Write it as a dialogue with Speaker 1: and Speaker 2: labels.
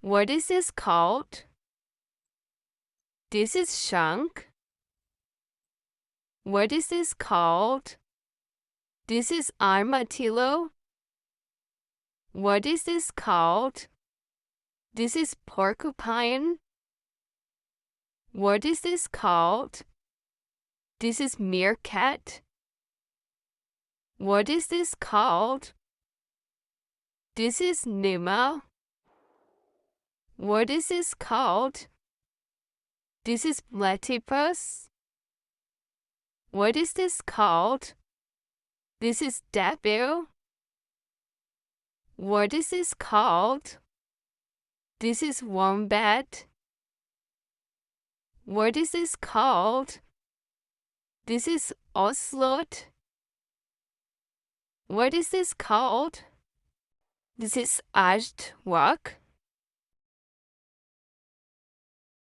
Speaker 1: What is this called? This is skunk. What is this called? This is armadillo. What is this called? This is porcupine. What is this called? This is meerkat. What is this called? This is Nemo. What is this called? This is platypus. What is this called? This is Dabu. What is this called? This is wombat. What is this called? This is ocelot. What is this called? This is aardvark.